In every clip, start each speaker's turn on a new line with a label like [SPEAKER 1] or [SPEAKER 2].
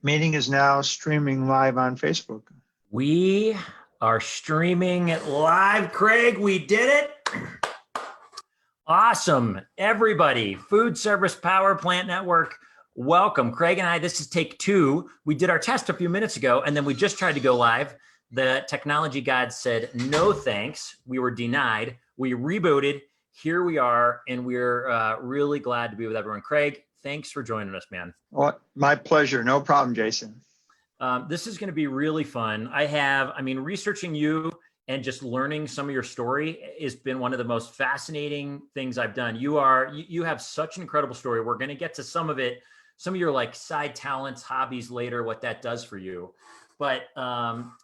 [SPEAKER 1] Meeting is now streaming live on Facebook.
[SPEAKER 2] We are streaming live, Craig. We did it. Awesome. Everybody, Food Service Power Plant Network, welcome. Craig and I, this is take two. We did our test a few minutes ago, and then we just tried to go live. The technology gods said, no thanks. We were denied. We rebooted. Here we are, and we're really glad to be with everyone. Craig, thanks for joining us, man.
[SPEAKER 1] Well, my pleasure. No problem, Jason.
[SPEAKER 2] This is going to be really fun. Researching you and just learning some of your story has been one of the most fascinating things I've done. You have such an incredible story. We're going to get to some of it, some of your like side talents, hobbies later, what that does for you. But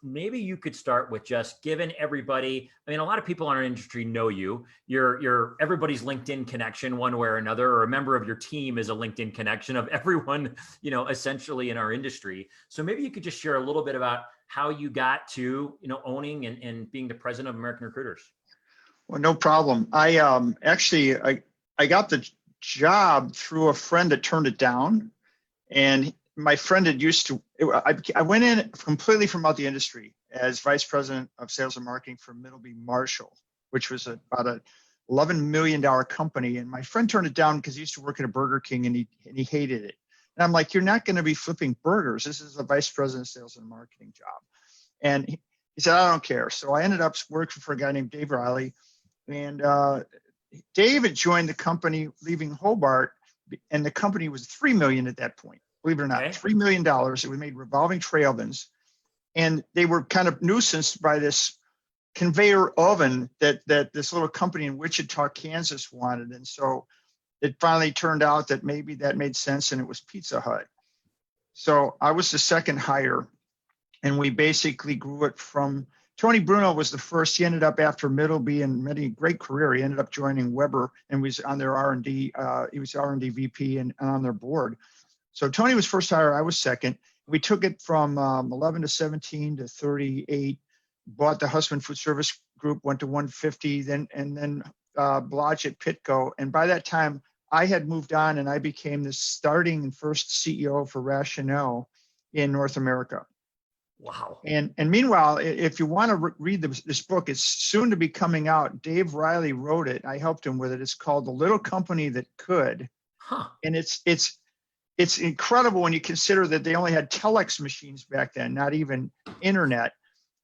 [SPEAKER 2] maybe you could start with just giving everybody, a lot of people in our industry know you. You're everybody's LinkedIn connection one way or another, or a member of your team is a LinkedIn connection of everyone, essentially in our industry. So maybe you could just share a little bit about how you got to, owning and being the president of American Recruiters.
[SPEAKER 1] Well, no problem. I got the job through a friend that turned it down, and my friend had I went in completely from out the industry as vice president of sales and marketing for Middleby Marshall, which was about a $11 million company. And my friend turned it down because he used to work at a Burger King and he hated it. And I'm like, you're not going to be flipping burgers. This is a vice president of sales and marketing job. And he said, I don't care. So I ended up working for a guy named Dave Riley. And Dave had joined the company leaving Hobart, and the company was $3 million at that point. Believe it or not, okay. $3 million. It was made revolving tray ovens. And they were kind of nuisanced by this conveyor oven that this little company in Wichita, Kansas wanted. And so it finally turned out that maybe that made sense, and it was Pizza Hut. So I was the second hire, and we basically grew it from, Tony Bruno was the first. He ended up after Middleby and made a great career. He ended up joining Weber and was on their R&D. He was R&D VP and on their board. So Tony was first hire, I was second. We took it from 11 to 17 to 38, bought the Husband Food Service Group, went to 150, and then Blodgett Pitco. And by that time, I had moved on, and I became the starting and first CEO for Rationale in North America.
[SPEAKER 2] Wow.
[SPEAKER 1] And meanwhile, if you want to read this book, it's soon to be coming out. Dave Riley wrote it. I helped him with it. It's called The Little Company That Could.
[SPEAKER 2] Huh.
[SPEAKER 1] And it's incredible when you consider that they only had telex machines back then, not even internet.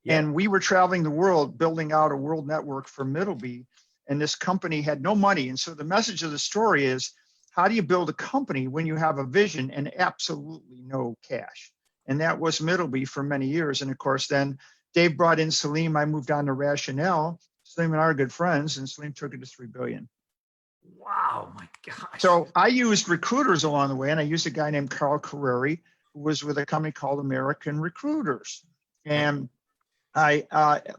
[SPEAKER 1] Yeah. And we were traveling the world, building out a world network for Middleby, and this company had no money. And so the message of the story is, how do you build a company when you have a vision and absolutely no cash? And that was Middleby for many years. And of course, then Dave brought in Salim. I moved on to Rationale. Salim and I are good friends, and Salim took it to $3 billion.
[SPEAKER 2] Wow, my gosh.
[SPEAKER 1] So I used recruiters along the way, and I used a guy named Carl Carreri, who was with a company called American Recruiters. And I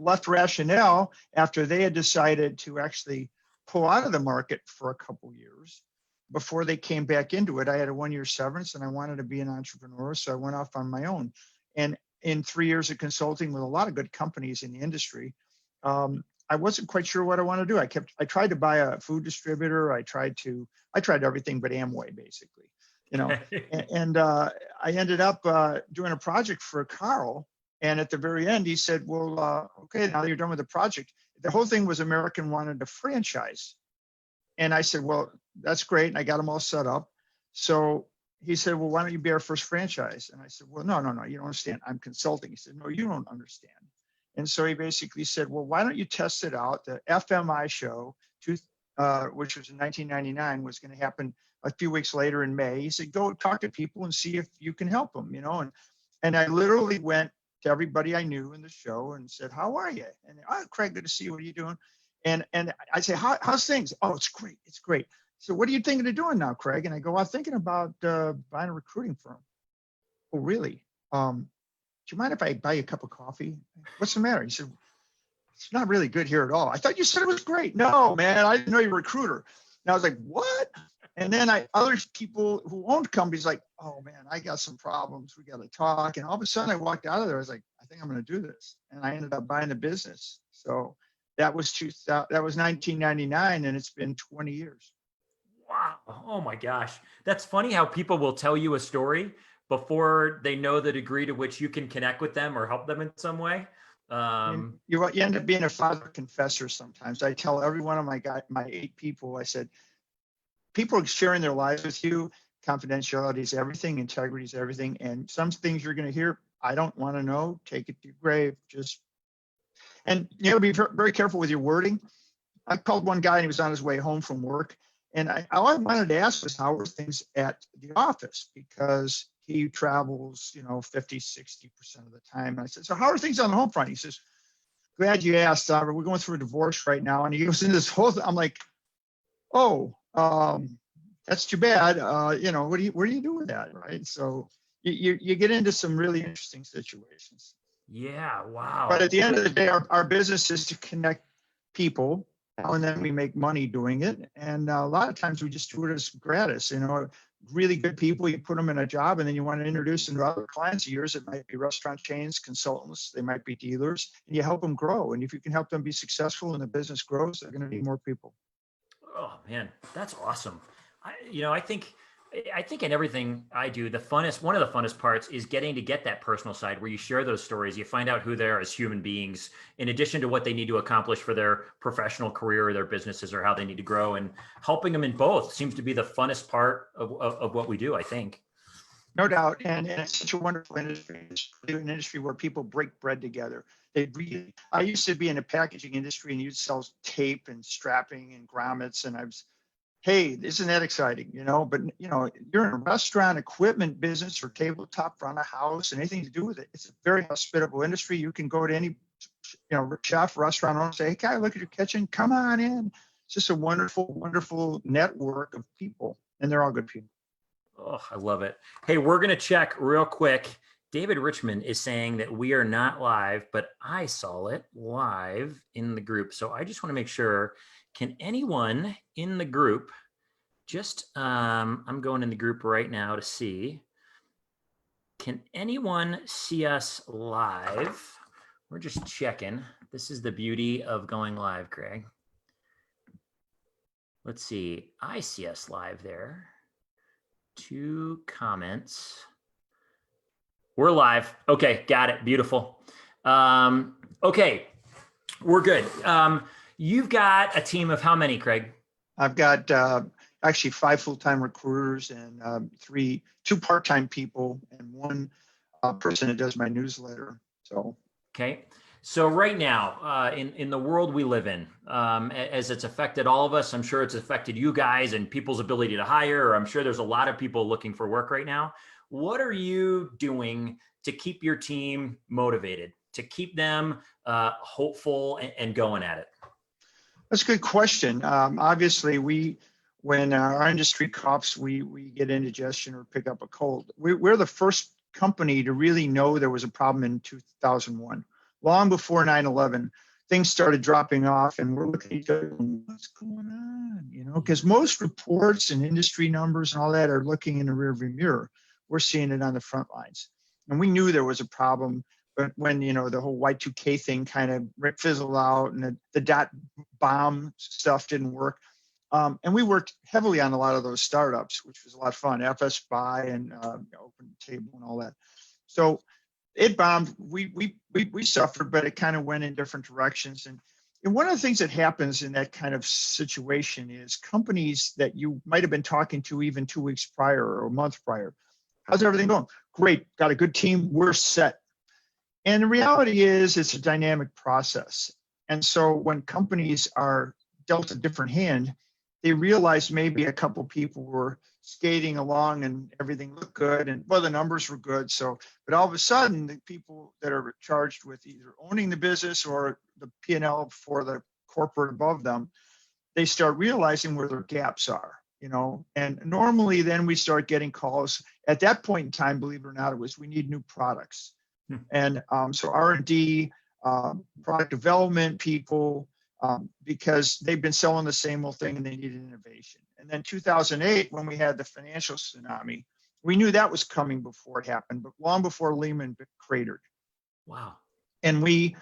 [SPEAKER 1] left Rationale after they had decided to actually pull out of the market for a couple years. Before they came back into it, I had a 1-year severance, and I wanted to be an entrepreneur, so I went off on my own. And in 3 years of consulting with a lot of good companies in the industry, I wasn't quite sure what I wanted to do. I tried to buy a food distributor. I tried everything but Amway, basically, and I ended up doing a project for Carl. And at the very end, he said, well, okay, now that you're done with the project, the whole thing was American wanted to franchise. And I said, well, that's great. And I got them all set up. So he said, well, why don't you be our first franchise? And I said, well, no, you don't understand. I'm consulting. He said, no, you don't understand. And so he basically said, well, why don't you test it out? The FMI show, which was in 1999, was going to happen a few weeks later in May. He said, go talk to people and see if you can help them, And I literally went to everybody I knew in the show and said, how are you? And Craig, good to see you. What are you doing? And I say, how's things? Oh, it's great. It's great. So what are you thinking of doing now, Craig? And I go, I'm thinking about buying a recruiting firm. Oh, really? Do you mind if I buy you a cup of coffee? What's the matter? He said, it's not really good here at all. I thought you said it was great. No, man, I didn't know you're a recruiter. And I was like, what? And then other people who owned companies like, oh man, I got some problems. We got to talk. And all of a sudden I walked out of there. I was like, I think I'm going to do this. And I ended up buying the business. So that was 1999, and it's been 20 years.
[SPEAKER 2] Wow. Oh my gosh. That's funny how people will tell you a story, before they know the degree to which you can connect with them or help them in some way.
[SPEAKER 1] And you end up being a father confessor sometimes. I tell every one of my 8 people, I said, people are sharing their lives with you. Confidentiality is everything. Integrity is everything. And some things you're going to hear, I don't want to know. Take it to your grave. And be very careful with your wording. I called one guy and he was on his way home from work. And all I wanted to ask was, how are things at the office? Because he travels, 50, 60% of the time. And I said, so how are things on the home front? He says, glad you asked. We're going through a divorce right now. And he goes into this whole thing. I'm like, oh, that's too bad. What do you do with that? Right. So you get into some really interesting situations.
[SPEAKER 2] Yeah. Wow.
[SPEAKER 1] But at the end of the day, our business is to connect people, and then we make money doing it. And a lot of times we just do it as gratis. Really good people, you put them in a job, and then you want to introduce them to other clients of yours. It might be restaurant chains, consultants, they might be dealers, and you help them grow. And if you can help them be successful and the business grows, they're going to need more people.
[SPEAKER 2] Oh man, that's awesome. I think in everything I do, one of the funnest parts is getting to get that personal side where you share those stories. You find out who they are as human beings, in addition to what they need to accomplish for their professional career or their businesses or how they need to grow, and helping them in both seems to be the funnest part of what we do, I think.
[SPEAKER 1] No doubt. And it's such a wonderful industry. It's really an industry where people break bread together. I used to be in the packaging industry, and you'd sell tape and strapping and grommets. And hey, isn't that exciting? But you're in a restaurant equipment business or tabletop front of house and anything to do with it. It's a very hospitable industry. You can go to any, chef, restaurant owner and say, hey, can I look at your kitchen? Come on in. It's just a wonderful, wonderful network of people, and they're all good people.
[SPEAKER 2] Oh, I love it. Hey, we're going to check real quick. David Richmond is saying that we are not live, but I saw it live in the group. So I just want to make sure, can anyone in the group I'm going in the group right now to see, can anyone see us live? We're just checking. This is the beauty of going live, Greg. Let's see. I see us live there. 2 comments. We're live. Okay, got it. Beautiful. Okay, we're good. You've got a team of how many, Craig?
[SPEAKER 1] I've got actually 5 full-time recruiters and 2 part-time people and 1 person that does my newsletter. So
[SPEAKER 2] okay. So right now, in the world we live in, as it's affected all of us, I'm sure it's affected you guys and people's ability to hire, or I'm sure there's a lot of people looking for work right now. What are you doing to keep your team motivated, to keep them hopeful and going at it?
[SPEAKER 1] that's a good question. Obviously, when our industry coughs, we get indigestion or pick up a cold. We're the first company to really know there was a problem in 2001. Long before 9/11, things started dropping off, and we're looking at each other, what's going on? Because most reports and industry numbers and all that are looking in the rearview mirror. We're seeing it on the front lines, and we knew there was a problem. But when the whole Y2K thing kind of fizzled out, and the dot bomb stuff didn't work, and we worked heavily on a lot of those startups, which was a lot of fun. FSPN and Open Table and all that. So it bombed. We suffered, but it kind of went in different directions. And one of the things that happens in that kind of situation is companies that you might have been talking to even 2 weeks prior or a month prior. How's everything going? Great. Got a good team. We're set. And the reality is it's a dynamic process. And so when companies are dealt a different hand, they realized maybe a couple people were skating along and everything looked good, and the numbers were good. So, but all of a sudden, the people that are charged with either owning the business or the P&L for the corporate above them, they start realizing where their gaps are, and normally then we start getting calls. At that point in time, believe it or not, it was, we need new products. And so R&D, product development people, because they've been selling the same old thing and they needed innovation. And then 2008, when we had the financial tsunami, we knew that was coming before it happened, but long before Lehman cratered.
[SPEAKER 2] Wow.
[SPEAKER 1] And we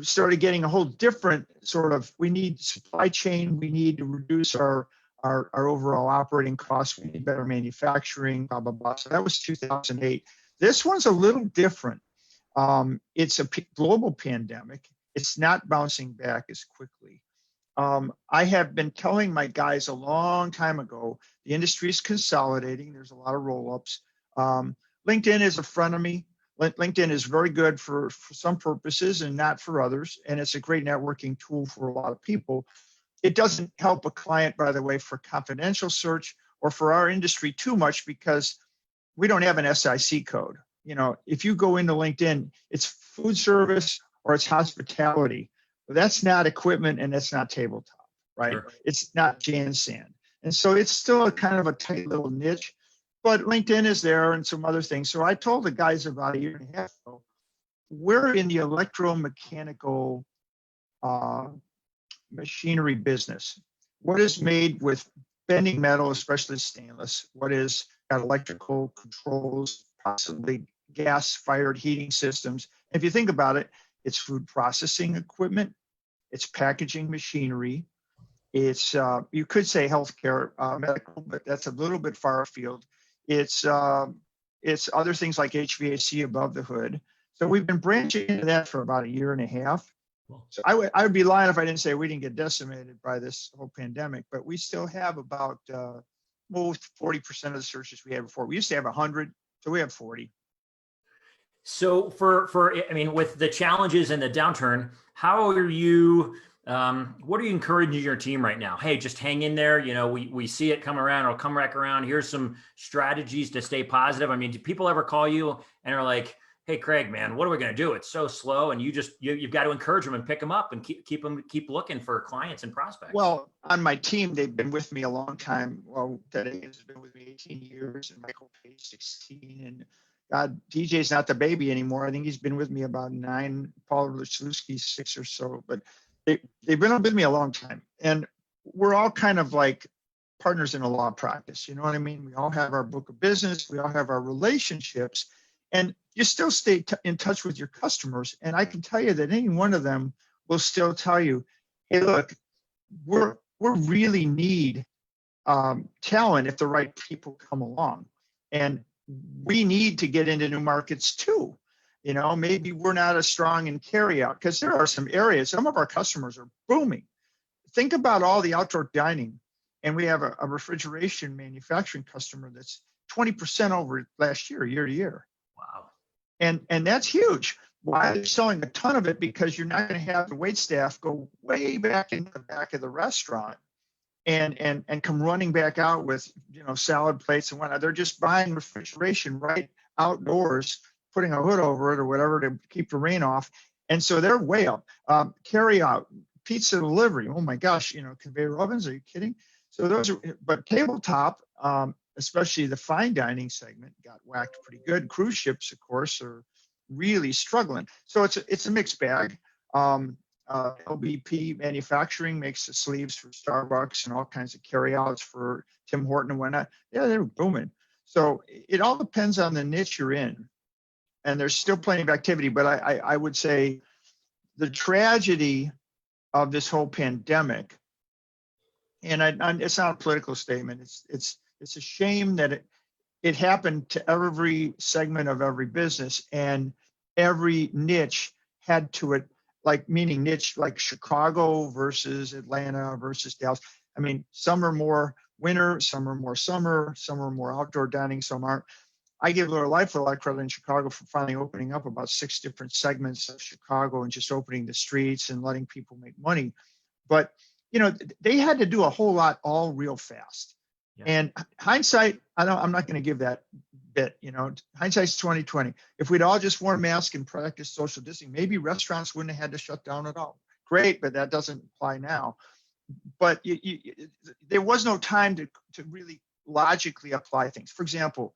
[SPEAKER 1] started getting a whole different sort of, we need supply chain, we need to reduce our our overall operating costs. We need better manufacturing, blah, blah, blah. So that was 2008. This one's a little different. It's a global pandemic. It's not bouncing back as quickly. I have been telling my guys a long time ago, the industry is consolidating. There's a lot of roll-ups. LinkedIn is a friend of me. LinkedIn is very good for some purposes and not for others. And it's a great networking tool for a lot of people. It doesn't help a client, by the way, for confidential search or for our industry too much because we don't have an SIC code. If you go into LinkedIn, it's food service or it's hospitality. That's not equipment and that's not tabletop, right?
[SPEAKER 2] Sure.
[SPEAKER 1] It's not Jan Sand. And so it's still a kind of a tight little niche, but LinkedIn is there and some other things. So I told the guys about a year and a half ago, we're in the electromechanical machinery business. What is made with bending metal, especially stainless? What is got electrical controls, possibly gas-fired heating systems? If you think about it, it's food processing equipment, it's packaging machinery, it's you could say healthcare, medical, but that's a little bit far afield. It's other things like HVAC above the hood. So we've been branching into that for about a year and a half. So I would be lying if I didn't say we didn't get decimated by this whole pandemic, but we still have about most 40% of the searches we had before. We used to have 100, so we have 40.
[SPEAKER 2] So with the challenges and the downturn, how are you, what are you encouraging your team right now? Hey, just hang in there. We see it come around, it'll come back around. Here's some strategies to stay positive. Do people ever call you and are like, hey, Craig, man, what are we going to do? It's so slow. And you've got to encourage them and pick them up and keep looking for clients and prospects.
[SPEAKER 1] Well, on my team, they've been with me a long time. Well, Teddy has been with me 18 years and Michael Page 16. And God, DJ's not the baby anymore. I think he's been with me about 9, Paul Rusluski 6 or so, but they've been with me a long time. And we're all kind of like partners in a law practice. You know what I mean? We all have our book of business. We all have our relationships. And you still stay in touch with your customers. And I can tell you that any one of them will still tell you, hey, look, we're really need talent if the right people come along. And we need to get into new markets too. Maybe we're not as strong in carry out because there are some areas, some of our customers are booming. Think about all the outdoor dining. And we have a refrigeration manufacturing customer that's 20% over last year, year to year.
[SPEAKER 2] Wow.
[SPEAKER 1] And that's huge. Why are they selling a ton of it? Because you're not going to have the wait staff go way back in the back of the restaurant and come running back out with salad plates and whatnot. They're just buying refrigeration right outdoors, putting a hood over it or whatever to keep the rain off. And so they're way up. Carry out, pizza delivery. Oh my gosh, conveyor ovens. Are you kidding? So those are, but tabletop, especially the fine dining segment, got whacked pretty good. Cruise ships, of course, are really struggling. So it's a mixed bag. LBP manufacturing makes the sleeves for Starbucks and all kinds of carryouts for Tim Horton and whatnot. Yeah, they're booming. So it all depends on the niche you're in. And there's still plenty of activity, but I would say the tragedy of this whole pandemic, and it's not a political statement. It's a shame that it happened to every segment of every business, and every niche had to it, like meaning niche like Chicago versus Atlanta versus Dallas. Some are more winter, some are more summer, some are more outdoor dining, some aren't. I give Lure Life a lot of credit in Chicago for finally opening up about 6 different segments of Chicago and just opening the streets and letting people make money. But, they had to do a whole lot all real fast. Yeah. And hindsight, I'm not going to give that bit, hindsight's 2020. If we'd all just worn masks and practiced social distancing, maybe restaurants wouldn't have had to shut down at all. Great, but that doesn't apply now. But there was no time to really logically apply things. For example,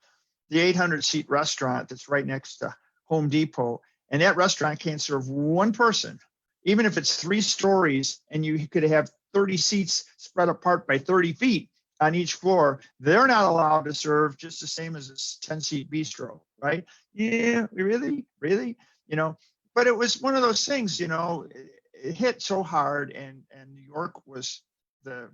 [SPEAKER 1] the 800-seat restaurant that's right next to Home Depot, and that restaurant can't serve one person, even if it's 3 stories and you could have 30 seats spread apart by 30 feet on each floor. They're not allowed to serve just the same as a 10-seat bistro, right? Yeah, really? But it was one of those things, it hit so hard, and New York was the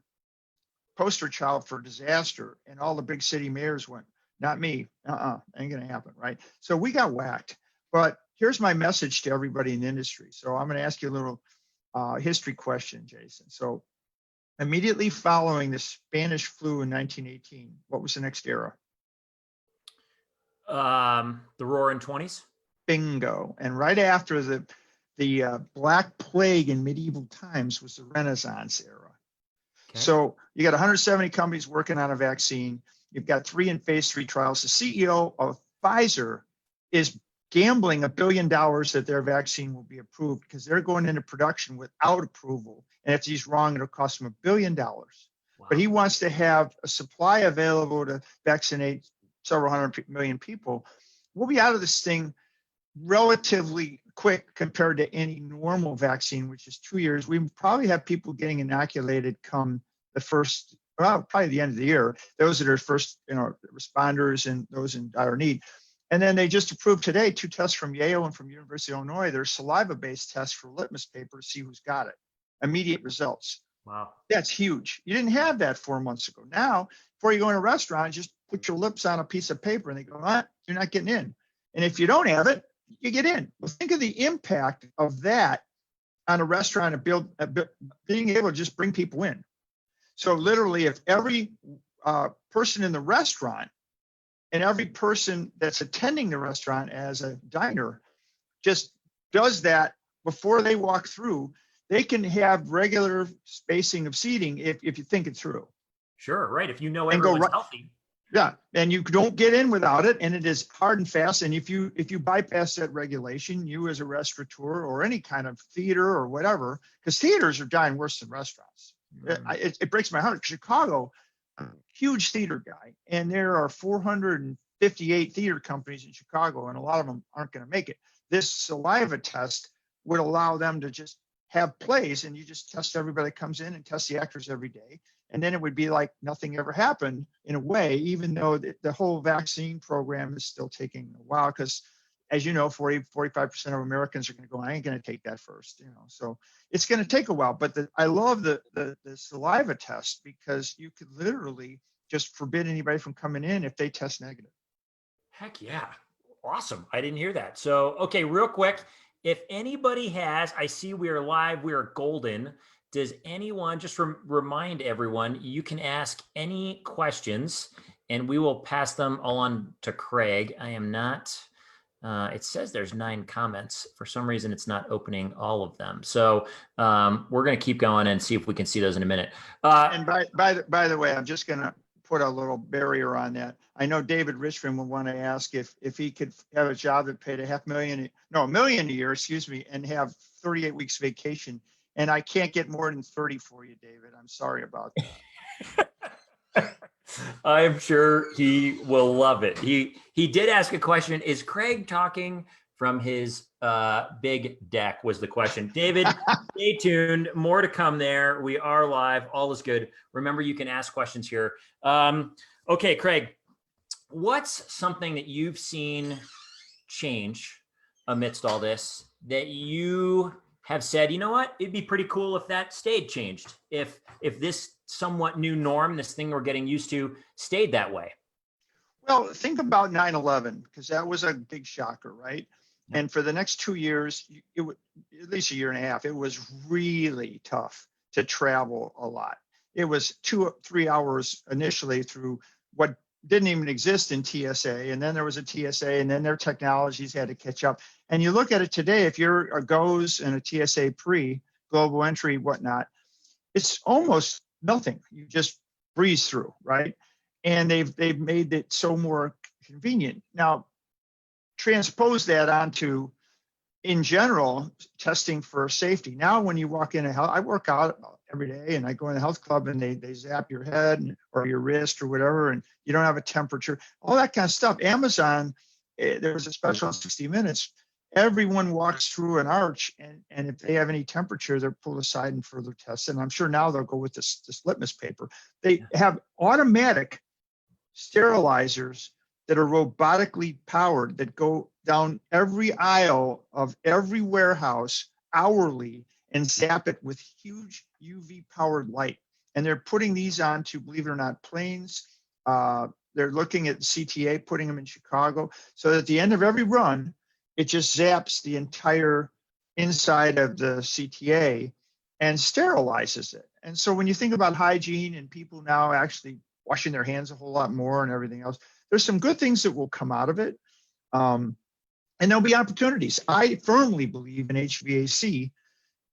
[SPEAKER 1] poster child for disaster. And all the big city mayors went, not me. Ain't going to happen. Right. So we got whacked. But here's my message to everybody in the industry. So I'm going to ask you a little history question, Jason. So immediately following the Spanish flu in 1918, what was the next era?
[SPEAKER 2] The Roaring '20s.
[SPEAKER 1] Bingo. And right after the Black Plague in medieval times was the Renaissance era. Okay. So you got 170 companies working on a vaccine. You've got 3 in phase 3 trials. The CEO of Pfizer is gambling $1 billion that their vaccine will be approved because they're going into production without approval. And if he's wrong, it'll cost him $1 billion. Wow. But he wants to have a supply available to vaccinate several hundred million people. We'll be out of this thing relatively quick compared to any normal vaccine, which is 2 years. We probably have people getting inoculated come the first, well, probably the end of the year. Those that are first, responders and those in dire need. And then they just approved today 2 tests from Yale and from University of Illinois. They're saliva-based tests for litmus paper to see who's got it. Immediate results.
[SPEAKER 2] Wow.
[SPEAKER 1] That's huge. You didn't have that 4 months ago. Now, before you go in a restaurant, just put your lips on a piece of paper and they go, you're not getting in. And if you don't have it, you get in. Well, think of the impact of that on a restaurant and being able to just bring people in. So literally, if every person in the restaurant and every person that's attending the restaurant as a diner just does that before they walk through, they can have regular spacing of seating if you think it through.
[SPEAKER 2] Sure, right. If you know everyone's healthy.
[SPEAKER 1] Yeah, and you don't get in without it, and it is hard and fast. And if you bypass that regulation, you as a restaurateur or any kind of theater or whatever, because theaters are dying worse than restaurants. It breaks my heart. Chicago, huge theater guy, and there are 458 theater companies in Chicago, and a lot of them aren't going to make it. This saliva test would allow them to just have plays, and you just test everybody that comes in and test the actors every day. And then it would be like nothing ever happened in a way, even though the whole vaccine program is still taking a while because, as you know, 45% of Americans are going to go, I ain't going to take that first, so it's going to take a while. But I love the saliva test because you could literally just forbid anybody from coming in if they test negative.
[SPEAKER 2] Heck yeah. Awesome. I didn't hear that. So, okay, real quick, if anybody has, I see we are live, we are golden. Does anyone just remind everyone, you can ask any questions and we will pass them all on to Craig. I am not, it says there's 9 comments. For some reason, it's not opening all of them. So we're going to keep going and see if we can see those in a minute.
[SPEAKER 1] And by the way, I'm just going to put a little barrier on that. I know David Richmond would want to ask if he could have a job that paid $1 million a year, and have 38 weeks vacation. And I can't get more than 30 for you, David. I'm sorry about that.
[SPEAKER 2] I'm sure he will love it. He did ask a question. Is Craig talking from his big deck was the question. David, stay tuned. More to come there. We are live. All is good. Remember, you can ask questions here. Okay, Craig, what's something that you've seen change amidst all this that you have said, you know what, it'd be pretty cool if that stayed changed, if this somewhat new norm, this thing we're getting used to, stayed that way?
[SPEAKER 1] Well, think about 9/11, because that was a big shocker, right? And for the next 2 years, at least a year and a half, it was really tough to travel a lot. It was 2-3 hours initially through what didn't even exist in TSA. And then there was a TSA, and then their technologies had to catch up. And you look at it today, if you're a GOES and a TSA pre, global entry, whatnot, it's almost nothing. You just breeze through, right? And they've made it so more convenient. Now, transpose that onto, in general, testing for safety. Now, when you walk in a health, I work out every day, and I go in the health club, and they zap your head or your wrist or whatever, and you don't have a temperature, all that kind of stuff. Amazon, there was a special 60 Minutes. Everyone walks through an arch, and if they have any temperature, they're pulled aside and further tested. And I'm sure now they'll go with this litmus paper. They have automatic sterilizers that are robotically powered that go down every aisle of every warehouse hourly and zap it with huge UV powered light. And they're putting these onto, believe it or not, planes. They're looking at CTA, putting them in Chicago. So at the end of every run, it just zaps the entire inside of the CTA and sterilizes it. And so when you think about hygiene and people now actually washing their hands a whole lot more and everything else, there's some good things that will come out of it. And there'll be opportunities. I firmly believe in HVAC.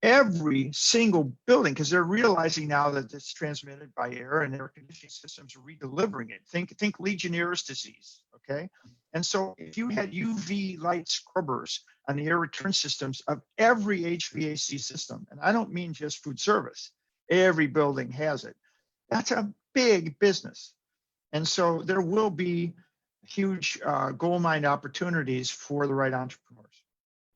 [SPEAKER 1] Every single building, because they're realizing now that it's transmitted by air and air conditioning systems are redelivering it. Think Legionnaire's disease, okay? And so if you had UV light scrubbers on the air return systems of every HVAC system, and I don't mean just food service, every building has it. That's a big business. And so there will be huge gold mine opportunities for the right entrepreneurs.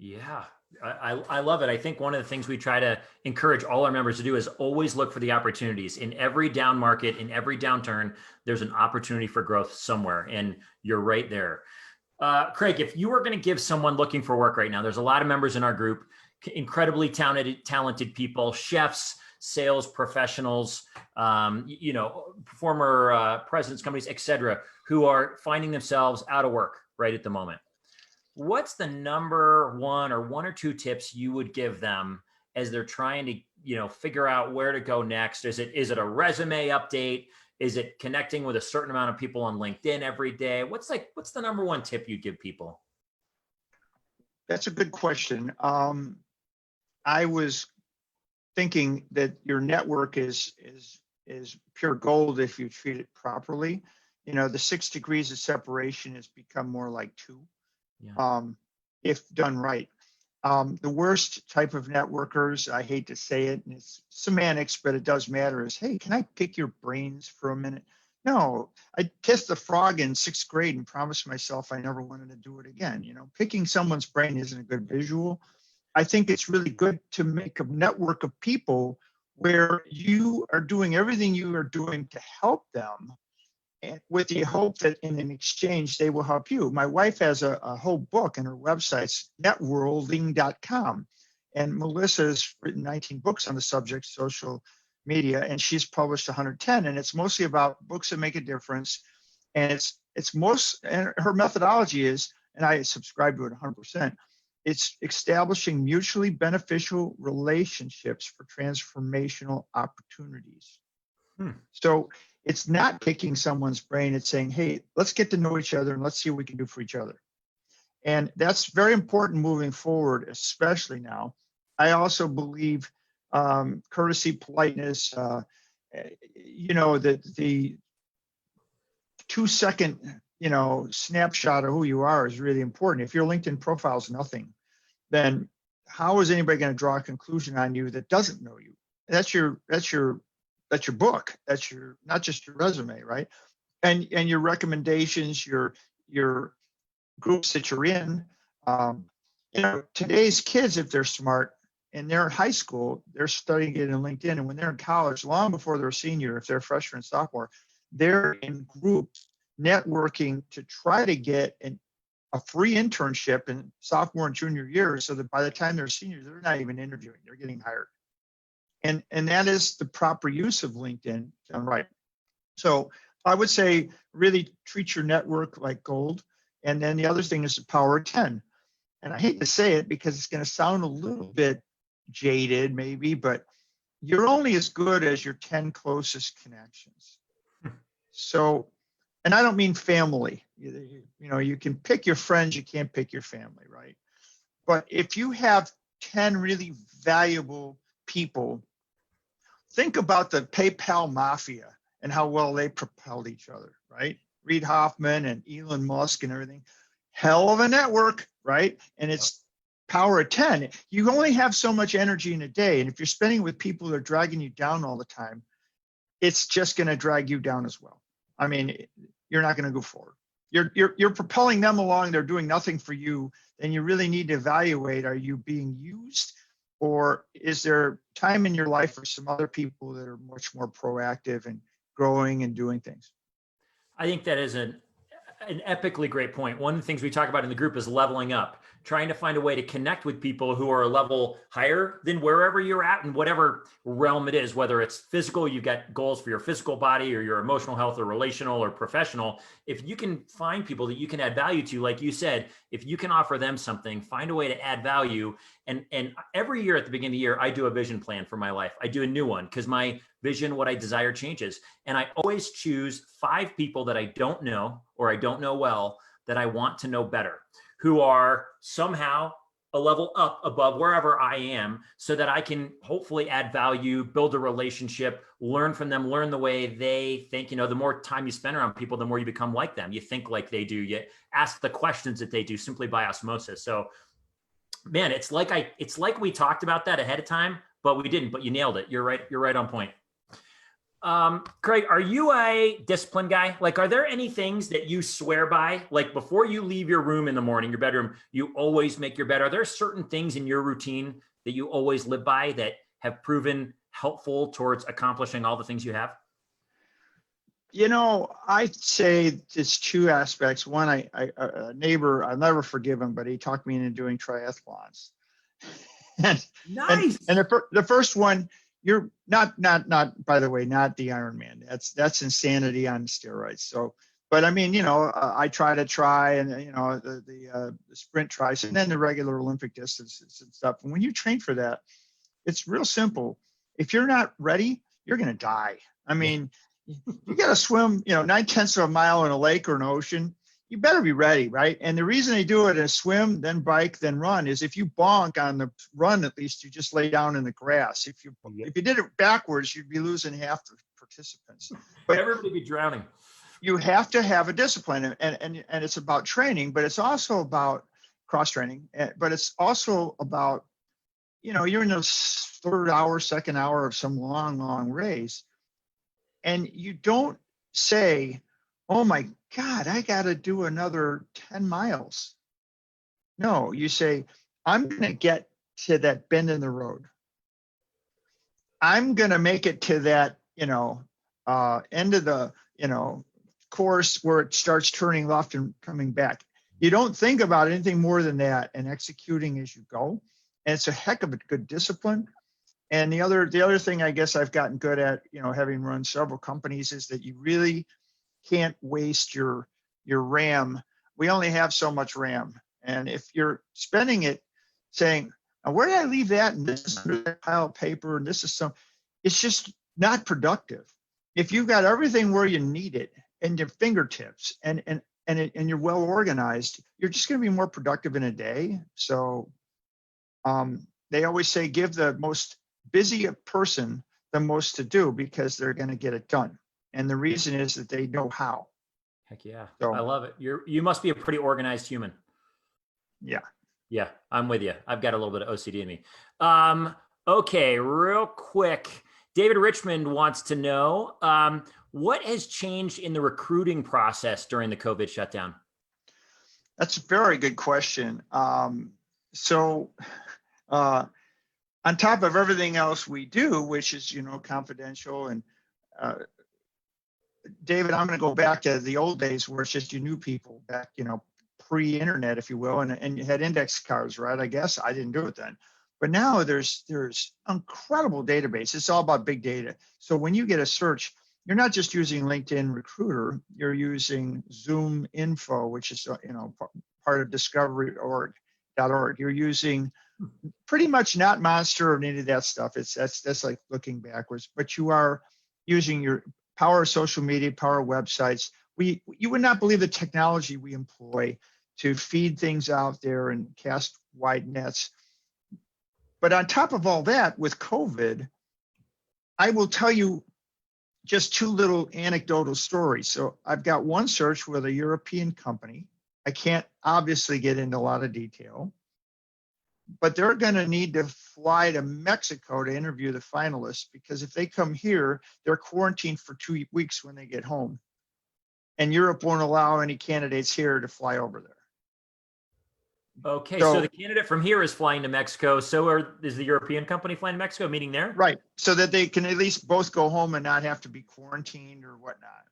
[SPEAKER 2] Yeah, I love it. I think one of the things we try to encourage all our members to do is always look for the opportunities. In every down market, in every downturn, there's an opportunity for growth somewhere, and you're right there. Craig, if you were going to give someone looking for work right now, there's a lot of members in our group, incredibly talented people, chefs, sales professionals, former presidents, companies, et cetera, who are finding themselves out of work right at the moment. What's the number one or two tips you would give them as they're trying to, figure out where to go next? Is it a resume update? Is it connecting with a certain amount of people on LinkedIn every day? What's the number one tip you'd give people?
[SPEAKER 1] That's a good question. I was thinking that your network is pure gold if you treat it properly. The 6 degrees of separation has become more like 2. Yeah. If done right. The worst type of networkers, I hate to say it, and it's semantics, but it does matter, is, hey, can I pick your brains for a minute? No, I kissed the frog in 6th grade and promised myself I never wanted to do it again. Picking someone's brain isn't a good visual. I think it's really good to make a network of people where you are doing everything you are doing to help them, and with the hope that in an exchange, they will help you. My wife has a whole book, and her website's networlding.com. And Melissa has written 19 books on the subject, social media, and she's published 110. And it's mostly about books that make a difference. And and her methodology is, and I subscribe to it 100%, it's establishing mutually beneficial relationships for transformational opportunities. So it's not picking someone's brain. It's saying, hey, let's get to know each other and let's see what we can do for each other. And that's very important moving forward, especially now. I also believe courtesy, politeness, the 2-second, snapshot of who you are is really important. If your LinkedIn profile is nothing, then how is anybody going to draw a conclusion on you that doesn't know you? That's your book. That's not just your resume, right? And your recommendations, your groups that you're in. Today's kids, if they're smart and they're in high school, they're studying it in LinkedIn. And when they're in college, long before they're a senior, if they're freshman and sophomore, they're in groups networking to try to get a free internship in sophomore and junior years, so that by the time they're seniors, they're not even interviewing, they're getting hired. And that is the proper use of LinkedIn done right. So I would say really treat your network like gold. And then the other thing is the power of 10. And I hate to say it because it's going to sound a little bit jaded maybe, but you're only as good as your 10 closest connections. So, and I don't mean family. You can pick your friends, you can't pick your family, right? But if you have 10 really valuable people, think about the PayPal mafia and how well they propelled each other, right? Reid Hoffman and Elon Musk and everything. Hell of a network, right? And it's power of 10. You only have so much energy in a day. And if you're spending with people that are dragging you down all the time, it's just going to drag you down as well. I mean, you're not going to go forward. You're propelling them along. They're doing nothing for you. Then you really need to evaluate, are you being used? Or is there time in your life for some other people that are much more proactive and growing and doing things?
[SPEAKER 2] I think that is an epically great point. One of the things we talk about in the group is leveling up, trying to find a way to connect with people who are a level higher than wherever you're at in whatever realm it is, whether it's physical, you've got goals for your physical body or your emotional health or relational or professional. If you can find people that you can add value to, like you said, if you can offer them something, find a way to add value. And every year at the beginning of the year, I do a vision plan for my life. I do a new one because my vision, what I desire changes. And I always choose 5 people that I don't know or I don't know well that I want to know better, who are somehow a level up above wherever I am, so that I can hopefully add value, build a relationship, learn from them, learn the way they think. The more time you spend around people, the more you become like them. You think like they do, you ask the questions that they do simply by osmosis. So man, it's like we talked about that ahead of time, but we didn't, but you nailed it. You're right on point. Craig, are you a discipline guy? Like, are there any things that you swear by? Like before you leave your room in the morning, your bedroom, you always make your bed. Are there certain things in your routine that you always live by that have proven helpful towards accomplishing all the things you have?
[SPEAKER 1] I'd say it's 2 aspects. One, a neighbor, I'll never forgive him, but he talked me into doing triathlons. and,
[SPEAKER 2] Nice.
[SPEAKER 1] and the first one, you're not, by the way, not the Ironman. That's insanity on steroids. So, but I mean, I try and, the sprint tries and then the regular Olympic distances and stuff. And when you train for that, it's real simple. If you're not ready, you're going to die. I mean, you got to swim, 9/10 of a mile in a lake or an ocean. You better be ready, right? And the reason they do it is swim, then bike, then run is if you bonk on the run, at least you just lay down in the grass. If you did it backwards, you'd be losing half the participants. But
[SPEAKER 2] everybody be drowning.
[SPEAKER 1] You have to have a discipline, and it's about training, but it's also about cross training. But it's also about, you're in the third hour, second hour of some long race, and you don't say, oh my God, I got to do another 10 miles. No, you say, I'm going to get to that bend in the road. I'm going to make it to that, end of the, course where it starts turning left and coming back. You don't think about anything more than that and executing as you go. And it's a heck of a good discipline. And the other thing I guess I've gotten good at, having run several companies, is that you really can't waste your RAM. We only have so much RAM. And if you're spending it saying, where did I leave that? And this is under that pile of paper, and this is it's just not productive. If you've got everything where you need it and your fingertips and you're well organized, you're just going to be more productive in a day. So they always say, give the most busy person the most to do because they're going to get it done. And the reason is that they know how.
[SPEAKER 2] Heck yeah.
[SPEAKER 1] So,
[SPEAKER 2] I love it. You must be a pretty organized human.
[SPEAKER 1] Yeah.
[SPEAKER 2] Yeah, I'm with you. I've got a little bit of OCD in me. Okay, real quick. David Richmond wants to know, what has changed in the recruiting process during the COVID shutdown?
[SPEAKER 1] That's a very good question. So on top of everything else we do, which is, confidential, and David, I'm going to go back to the old days where it's just you knew people back, pre-internet, if you will, and you had index cards, right? I guess I didn't do it then. But now there's incredible database. It's all about big data. So when you get a search, you're not just using LinkedIn Recruiter, you're using Zoom Info, which is, part of discovery.org. You're using pretty much not Monster or any of that stuff. That's like looking backwards, but you are using your power of social media, power of websites. You would not believe the technology we employ to feed things out there and cast wide nets. But on top of all that, with COVID, I will tell you just 2 little anecdotal stories. So I've got one search with a European company. I can't obviously get into a lot of detail, but they're going to need to fly to Mexico to interview the finalists, because if they come here, they're quarantined for 2 weeks when they get home. And Europe won't allow any candidates here to fly over there.
[SPEAKER 2] Okay, so the candidate from here is flying to Mexico. So is the European company flying to Mexico, meeting there?
[SPEAKER 1] Right, so that they can at least both go home and not have to be quarantined or whatnot.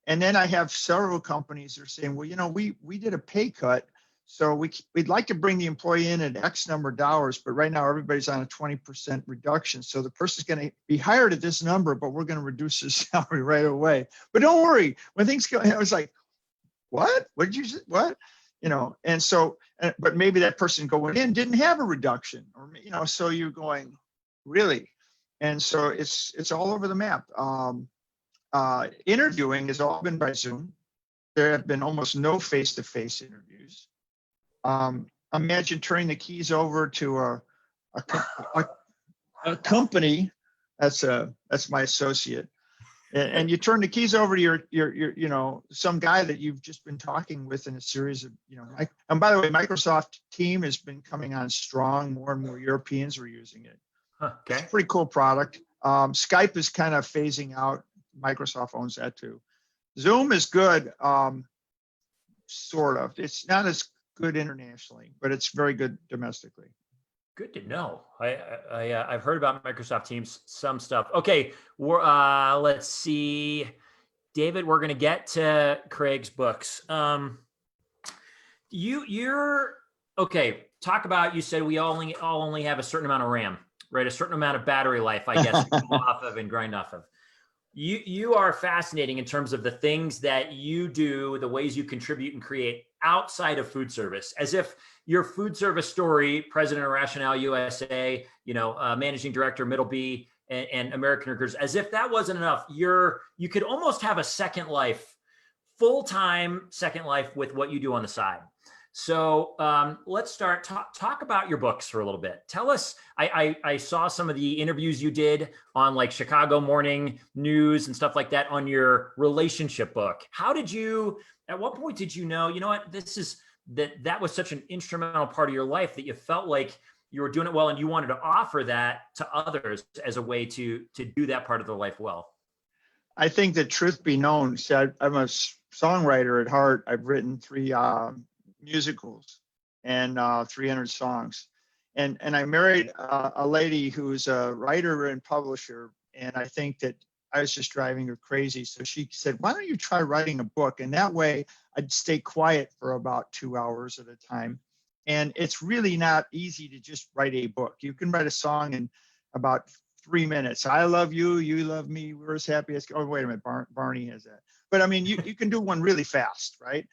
[SPEAKER 1] And then I have several companies that are saying, well, we did a pay cut So we'd like to bring the employee in at X number of dollars, but right now everybody's on a 20% reduction. So the person's going to be hired at this number, but we're going to reduce his salary right away. But don't worry, when things go, I was like, what? What did you say? What? And so, but maybe that person going in didn't have a reduction, or so you're going, really? And so it's all over the map. Interviewing has all been by Zoom. There have been almost no face-to-face interviews. Imagine turning the keys over to a company. That's my associate, and you turn the keys over to your some guy that you've just been talking with in a series of and by the way, Microsoft Team has been coming on strong. More and more Europeans are using it.
[SPEAKER 2] Okay.
[SPEAKER 1] It's a pretty cool product. Skype is kind of phasing out. Microsoft owns that too. Zoom is good, sort of. It's not as good internationally, but it's very good domestically.
[SPEAKER 2] Good to know. I've heard about Microsoft Teams, some stuff. Okay, let's see, David. We're going to get to Craig's books. You're okay. Talk about. You said we all only have a certain amount of RAM, right? A certain amount of battery life, I guess, to go off of and grind off of. You are fascinating in terms of the things that you do, the ways you contribute and create outside of food service, as if your food service story, president of Rationale USA, managing director, Middle B, and American Recruiters, as if that wasn't enough. You could almost have a second life, full-time second life with what you do on the side. So let's start. Talk about your books for a little bit. Tell us. I saw some of the interviews you did on like Chicago Morning News and stuff like that on your relationship book. How did you? At what point did you know? You know what? That was such an instrumental part of your life that you felt like you were doing it well, and you wanted to offer that to others as a way to do that part of their life well.
[SPEAKER 1] I think that truth be known, I'm a songwriter at heart. I've written 3 musicals and 300 songs, and I married a lady who's a writer and publisher, and I think that I was just driving her crazy. So she said, why don't you try writing a book? And that way I'd stay quiet for about 2 hours at a time. And it's really not easy to just write a book. You can write a song in about 3 minutes. I love you, you love me, we're as happy as, oh, wait a minute, Barney has that. But I mean, you can do one really fast, right?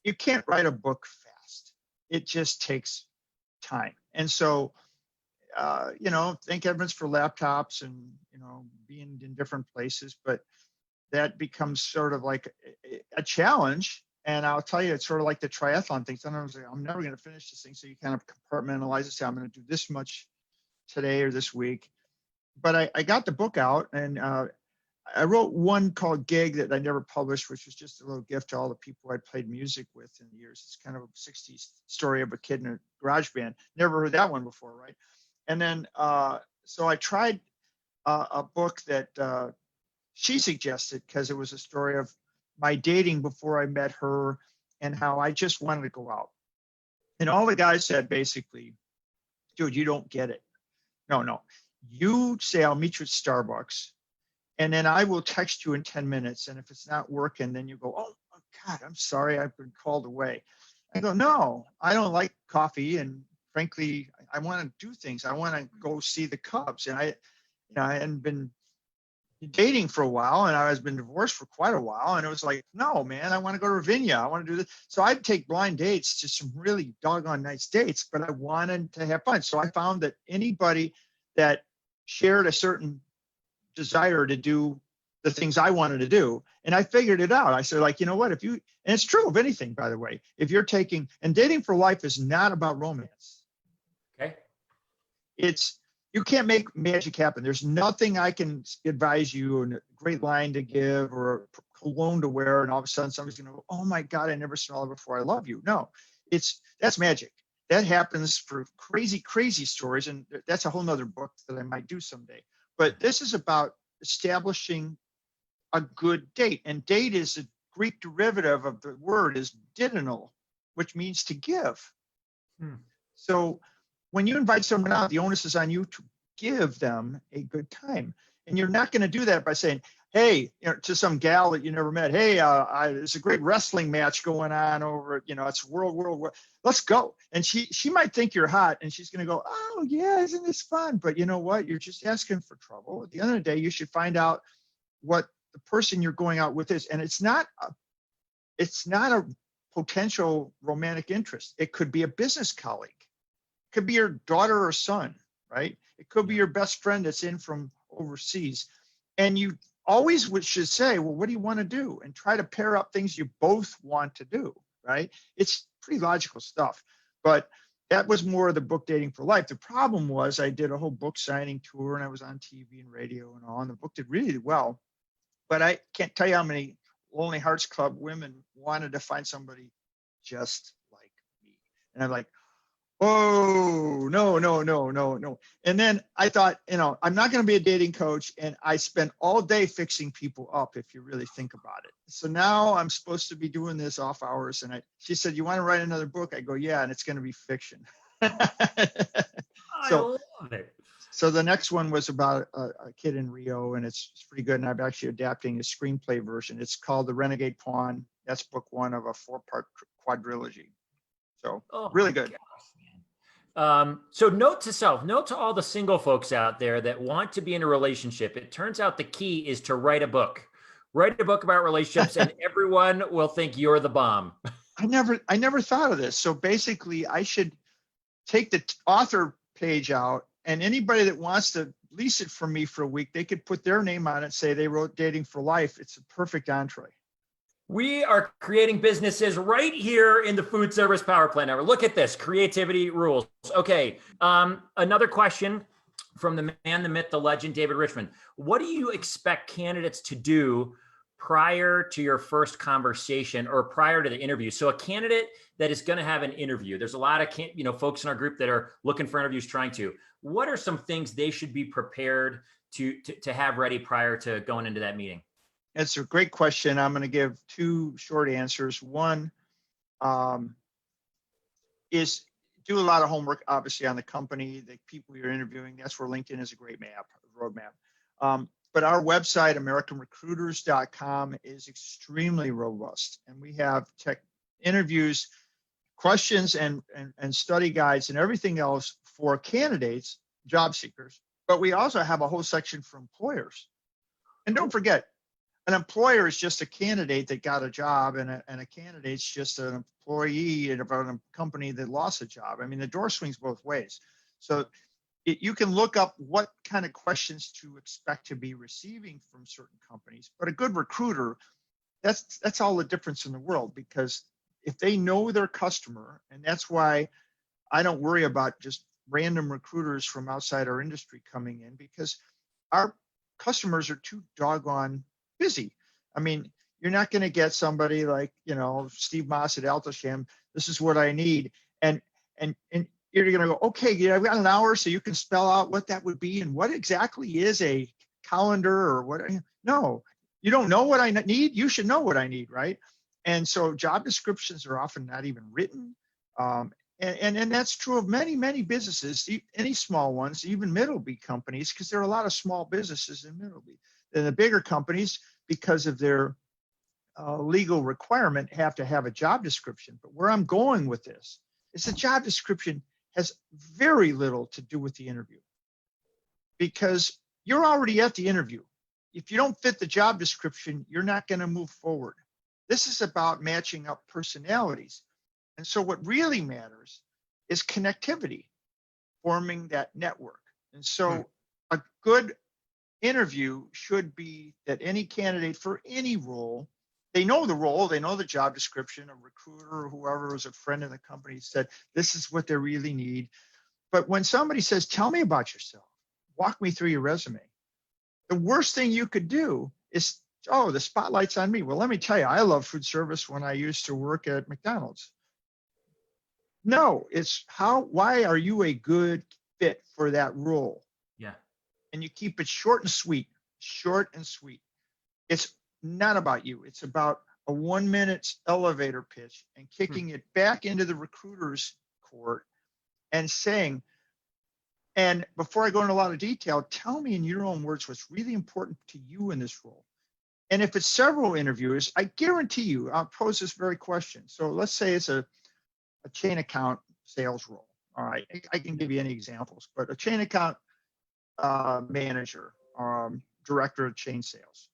[SPEAKER 1] You can't write a book fast. It just takes time. And so, thank heavens for laptops and, being in different places, but that becomes sort of like a challenge. And I'll tell you, it's sort of like the triathlon thing. Sometimes I'm never going to finish this thing. So you kind of compartmentalize it. Say, I'm going to do this much today or this week. But I got the book out, and I wrote one called Gig that I never published, which was just a little gift to all the people I played music with in the years. It's kind of a 60s story of a kid in a garage band. Never heard that one before, right? And then, so I tried a book that she suggested, because it was a story of my dating before I met her and how I just wanted to go out. And all the guys said, basically, dude, you don't get it. No. You say, I'll meet you at Starbucks, and then I will text you in 10 minutes. And if it's not working, then you go, oh God, I'm sorry, I've been called away. I go, no, I don't like coffee. And frankly, I want to do things. I want to go see the Cubs. And I hadn't been dating for a while, and I was been divorced for quite a while. And it was like, no, man, I want to go to Ravinia. I want to do this. So I'd take blind dates to some really doggone nice dates, but I wanted to have fun. So I found that anybody that shared a certain desire to do the things I wanted to do. And I figured it out. I said, like, you know what, and it's true of anything, by the way, if you're and dating for life is not about romance.
[SPEAKER 2] Okay.
[SPEAKER 1] You can't make magic happen. There's nothing I can advise you, and a great line to give or a cologne to wear, and all of a sudden somebody's going to go, oh my God, I never smelled it before. I love you. No, that's magic. That happens for crazy, crazy stories. And that's a whole nother book that I might do someday. But this is about establishing a good date. And date is a Greek derivative of the word is didyno, which means to give. So when you invite someone out, the onus is on you to give them a good time. And you're not going to do that by saying, hey, to some gal that you never met, hey, there's a great wrestling match going on over, it's world. Let's go. And she might think you're hot, and she's going to go, oh yeah, isn't this fun? But you know what? You're just asking for trouble. At the end of the day, you should find out what the person you're going out with is, and it's not a potential romantic interest. It could be a business colleague. It could be your daughter or son, right? It could be your best friend that's in from overseas. And you always should say, well, what do you want to do? And try to pair up things you both want to do, right? It's pretty logical stuff. But that was more of the book Dating for Life. The problem was I did a whole book signing tour, and I was on TV and radio and all, and the book did really well. But I can't tell you how many Lonely Hearts Club women wanted to find somebody just like me. And I'm like, oh, no. And then I thought, I'm not going to be a dating coach. And I spent all day fixing people up, if you really think about it. So now I'm supposed to be doing this off hours. And she said, you want to write another book? I go, yeah, and it's going to be fiction.
[SPEAKER 2] I love it.
[SPEAKER 1] So the next one was about a kid in Rio, and it's pretty good. And I'm actually adapting a screenplay version. It's called The Renegade Pawn. That's book one of a 4-part quadrilogy. So really good.
[SPEAKER 2] So note to self, note to all the single folks out there that want to be in a relationship. It turns out the key is to write a book. Write a book about relationships, and everyone will think you're the bomb.
[SPEAKER 1] I never thought of this. So basically, I should take the author page out, and anybody that wants to lease it from me for a week, they could put their name on it, say they wrote Dating for Life. It's a perfect entree.
[SPEAKER 2] We are creating businesses right here in the Food Service Power Plant Network. Look at this, creativity rules. Okay, another question from the man, the myth, the legend, David Richmond. What do you expect candidates to do prior to your first conversation or prior to the interview? So a candidate that is going to have an interview, there's a lot of folks in our group that are looking for interviews, trying to. What are some things they should be prepared to have ready prior to going into that meeting?
[SPEAKER 1] It's a great question. I'm going to give two short answers. One is do a lot of homework, obviously, on the company, the people you're interviewing. That's where LinkedIn is a great roadmap. But our website, AmericanRecruiters.com, is extremely robust. And we have tech interviews, questions, and study guides and everything else for candidates, job seekers. But we also have a whole section for employers. And don't forget, an employer is just a candidate that got a job, and a candidate's just an employee of a company that lost a job. I mean, the door swings both ways. So you can look up what kind of questions to expect to be receiving from certain companies. But a good recruiter, that's all the difference in the world, because if they know their customer, and that's why I don't worry about just random recruiters from outside our industry coming in, because our customers are too doggone busy. I mean, you're not going to get somebody like, Steve Moss at Altosham. This is what I need. And you're going to go, okay, yeah, I've got an hour, so you can spell out what that would be and what exactly is a calendar or what. No, you don't know what I need. You should know what I need, right? And so job descriptions are often not even written. And that's true of many, many businesses, any small ones, even Middleby companies, because there are a lot of small businesses in Middleby. And the bigger companies, because of their legal requirement, have to have a job description. But where I'm going with this is the job description has very little to do with the interview, because you're already at the interview. If you don't fit the job description, you're not going to move forward. This is about matching up personalities. And so what really matters is connectivity, forming that network. And so a good interview should be that any candidate for any role, they know the role, they know the job description. A recruiter or whoever was a friend in the company said, this is what they really need. But when somebody says, tell me about yourself, walk me through your resume, the worst thing you could do is, oh, the spotlight's on me. Well, let me tell you, I love food service when I used to work at McDonald's. No, it's why are you a good fit for that role?
[SPEAKER 2] Yeah.
[SPEAKER 1] And you keep it short and sweet. It's not about you. It's about a 1-minute elevator pitch and kicking it back into the recruiter's court and saying, and before I go into a lot of detail, tell me in your own words what's really important to you in this role. And if it's several interviews, I guarantee you, I'll pose this very question. So let's say it's a chain account sales role. All right, I can give you any examples, but a chain account manager, director of chain sales.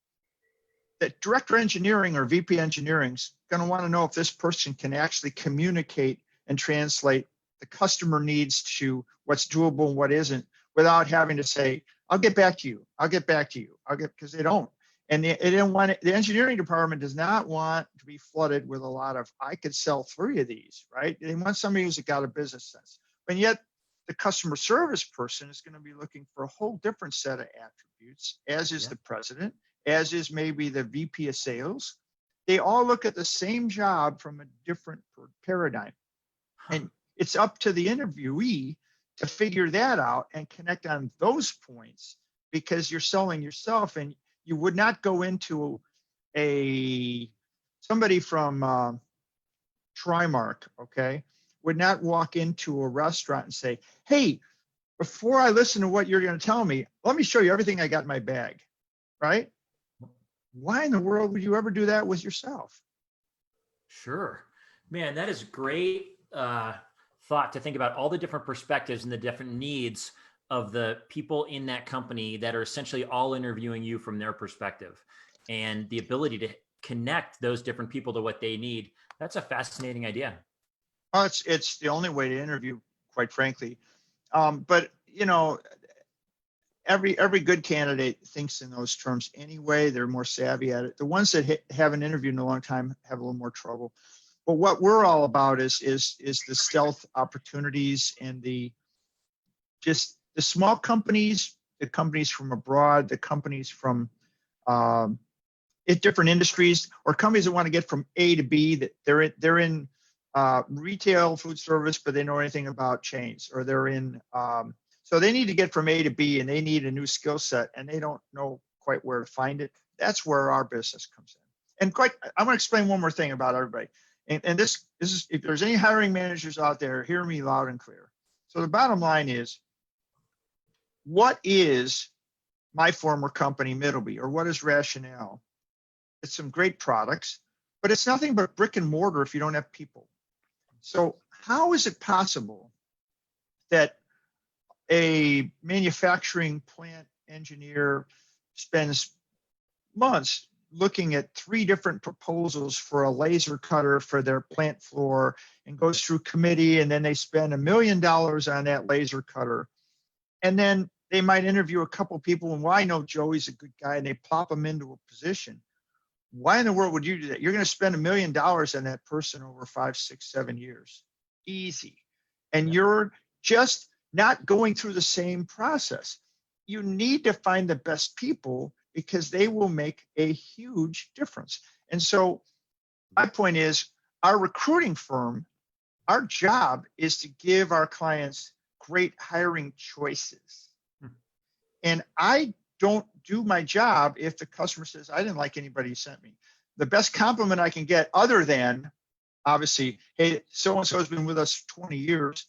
[SPEAKER 1] That director engineering or VP engineering is going to want to know if this person can actually communicate and translate the customer needs to what's doable and what isn't, without having to say, "I'll get back to you. I'll get back to you. Because they don't. And they didn't want it. The engineering department does not want to be flooded with a lot of, I could sell 3 of these, right? They want somebody who's got a business sense. And yet the customer service person is going to be looking for a whole different set of attributes, as is the president, as is maybe the VP of sales. They all look at the same job from a different paradigm. And it's up to the interviewee to figure that out and connect on those points, because you're selling yourself. And you would not go into somebody from Trimark, okay, would not walk into a restaurant and say, "Hey, before I listen to what you're going to tell me, let me show you everything I got in my bag," right? Why in the world would you ever do that with yourself?
[SPEAKER 2] Sure. Man, that is great thought to think about all the different perspectives and the different needs of the people in that company that are essentially all interviewing you from their perspective, and the ability to connect those different people to what they need. That's a fascinating idea.
[SPEAKER 1] Well, it's the only way to interview, quite frankly. But every good candidate thinks in those terms anyway. They're more savvy at it. The ones that haven't interviewed in a long time have a little more trouble. But what we're all about is the stealth opportunities and the small companies, the companies from abroad, the companies from different industries, or companies that want to get from A to B, that they're in retail food service, but they know anything about chains, or they're in so they need to get from A to B, and they need a new skill set, and they don't know quite where to find it. That's where our business comes in. And I want to explain one more thing about everybody. And this is, if there's any hiring managers out there, hear me loud and clear. So the bottom line is, what is my former company, Middleby, or what is Rationale? It's some great products, but it's nothing but brick and mortar if you don't have people. So how is it possible that a manufacturing plant engineer spends months looking at 3 different proposals for a laser cutter for their plant floor, and goes through committee, and then they spend $1 million on that laser cutter, and then they might interview a couple people, and, well, I know Joey's a good guy, and they plop him into a position. Why in the world would you do that? You're going to spend $1 million on that person over 5, 6, 7 years. Easy. And you're just not going through the same process. You need to find the best people, because they will make a huge difference. And so my point is, our recruiting firm, our job is to give our clients great hiring choices. And I don't do my job if the customer says, "I didn't like anybody you sent me." The best compliment I can get, other than obviously, "Hey, so-and-so has been with us 20 years.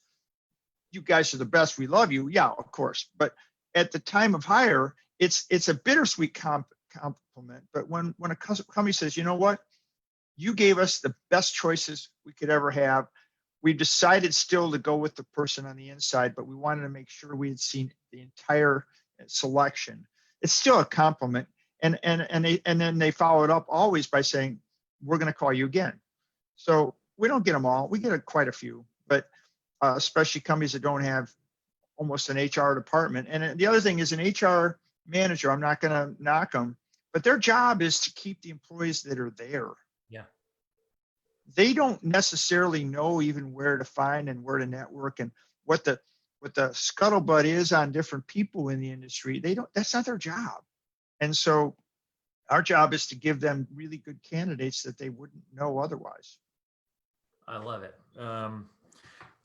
[SPEAKER 1] You guys are the best. We love you." Yeah, of course. But at the time of hire, it's a bittersweet compliment. But when a company says, "You know what? You gave us the best choices we could ever have. We decided still to go with the person on the inside, but we wanted to make sure we had seen the entire selection." It's still a compliment. And then they follow it up always by saying, "We're going to call you again." So we don't get them all. We get quite a few, but especially companies that don't have almost an HR department. And the other thing is, an HR manager, I'm not going to knock them, but their job is to keep the employees that are there.
[SPEAKER 2] Yeah.
[SPEAKER 1] They don't necessarily know even where to find and where to network, and what the scuttlebutt is on different people in the industry. That's not their job. And so our job is to give them really good candidates that they wouldn't know otherwise.
[SPEAKER 2] I love it.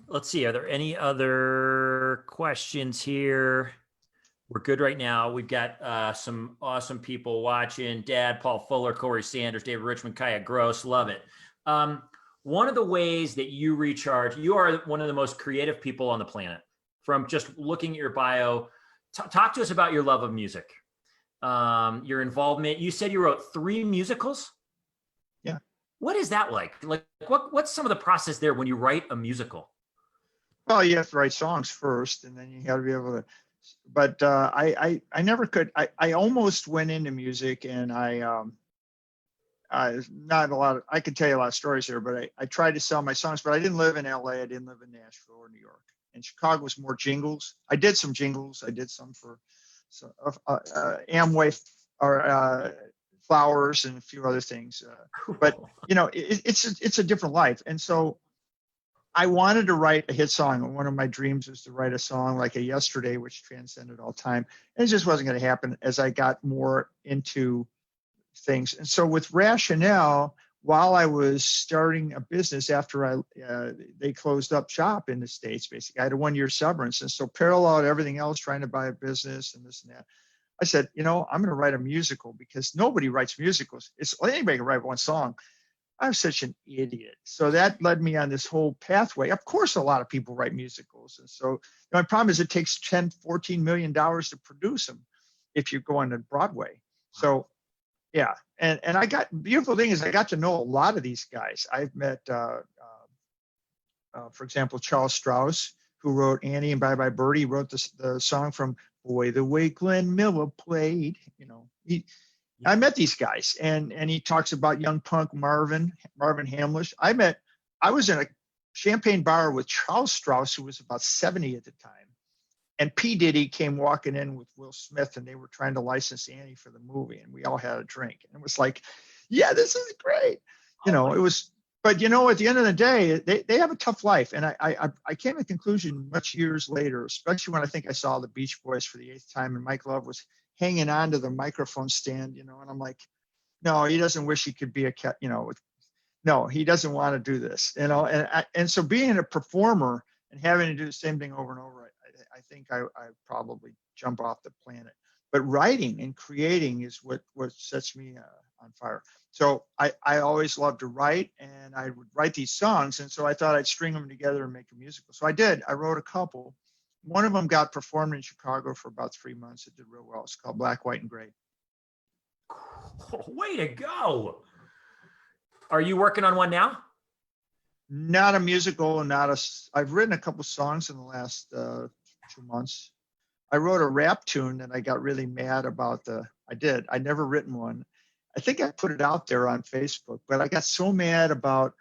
[SPEAKER 2] Let's see. Are there any other questions here? We're good right now. We've got some awesome people watching. Dad, Paul Fuller, Corey Sanders, David Richmond, Kaya Gross. Love it. One of the ways that you recharge, you are one of the most creative people on the planet. From just looking at your bio, talk to us about your love of music. your involvement. You said you wrote 3 musicals.
[SPEAKER 1] Yeah.
[SPEAKER 2] What is that like? Like, what's some of the process there when you write a musical?
[SPEAKER 1] Well, you have to write songs first, and then you got to be able to. But I never could. I almost went into music, and not a lot of, I could tell you a lot of stories here, but I tried to sell my songs, but I didn't live in LA. I didn't live in Nashville or New York. And Chicago was more jingles. I did some jingles. I did some for Amway or Flowers and a few other things. But you know, it's a different life. And so I wanted to write a hit song. One of my dreams was to write a song like a Yesterday, which transcended all time. And it just wasn't going to happen as I got more into things. And so with Rationale, while I was starting a business after they closed up shop in the States, basically, I had a 1-year severance. And so parallel to everything else, trying to buy a business and this and that, I said, you know, I'm going to write a musical because nobody writes musicals. It's anybody can write one song. I'm such an idiot. So that led me on this whole pathway. Of course, a lot of people write musicals. And so my problem is it takes $10-14 million to produce them if you go on to Broadway. So yeah. And I got, beautiful thing is I got to know a lot of these guys. I've met, for example, Charles Strauss, who wrote Annie and Bye Bye Birdie, wrote the song from Boy, the Way Glenn Miller Played. You know, I met these guys, and he talks about young punk Marvin Hamlish. I was in a champagne bar with Charles Strauss, who was about 70 at the time. And P. Diddy came walking in with Will Smith, and they were trying to license Annie for the movie, and we all had a drink. And it was like, yeah, this is great. You know, it was, but you know, at the end of the day, they have a tough life. And I came to the conclusion much years later, especially when I think I saw the Beach Boys for the 8th time, and Mike Love was hanging on to the microphone stand, you know, and I'm like, no, he doesn't wish he could be a cat, you know, no, he doesn't want to do this, you know, and so being a performer and having to do the same thing over and over, I think I probably jump off the planet. But writing and creating is what sets me on fire. So I always loved to write, and I would write these songs, and so I thought I'd string them together and make a musical. So I did. I wrote a couple. One of them got performed in Chicago for about 3 months. It did real well. It's called Black, White, and Gray.
[SPEAKER 2] Way to go. Are you working on one now?
[SPEAKER 1] Not a musical, and I've written a couple songs in the last 2 months. I wrote a rap tune that I got really mad about. I never written one. I think I put it out there on Facebook, but I got so mad about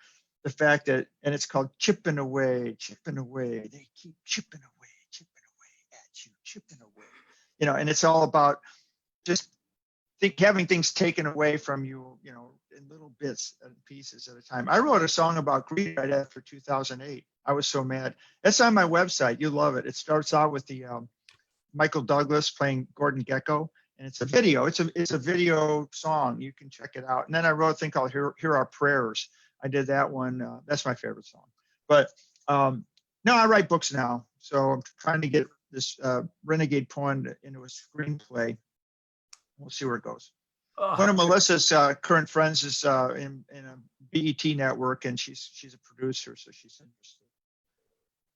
[SPEAKER 1] the fact that, and it's called Chipping Away, Chipping Away. They keep chipping away at you, chipping away. You know, and it's all about just having things taken away from you, you know, in little bits and pieces at a time. I wrote a song about greed right after 2008. I was so mad. It's on my website. You love it. It starts out with the Michael Douglas playing Gordon Gekko, and it's a video. It's a video song. You can check it out. And then I wrote a thing called Here Are Prayers. I did that one. That's my favorite song. But no, I write books now. So I'm trying to get this Renegade poem into a screenplay. We'll see where it goes. One of Melissa's current friends is in a BET network, and she's a producer, so she's interested.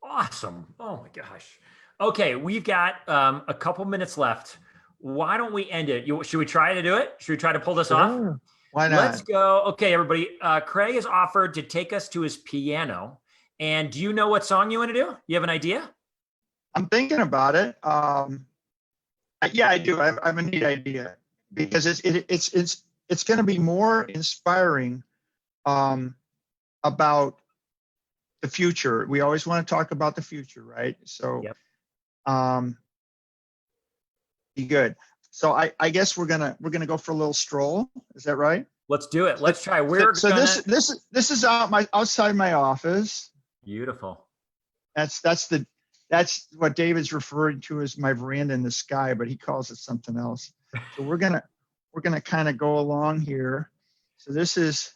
[SPEAKER 2] Awesome. Oh my gosh. Okay, we've got a couple minutes left. Why don't we end it? Should we try to do it? Should we try to pull this off?
[SPEAKER 1] Why not?
[SPEAKER 2] Let's go. Okay, everybody. Craig has offered to take us to his piano. And do you know what song you want to do? You have an idea?
[SPEAKER 1] I'm thinking about it. Yeah, I do. I have a neat idea, because it's going to be more inspiring about the future. We always want to talk about the future, right? So,
[SPEAKER 2] yep.
[SPEAKER 1] Be good. So I guess we're gonna go for a little stroll. Is that right?
[SPEAKER 2] Let's do it. Let's try.
[SPEAKER 1] This is outside my office.
[SPEAKER 2] Beautiful.
[SPEAKER 1] That's what David's referring to as my veranda in the sky, but he calls it something else. So we're gonna kind of go along here. So this is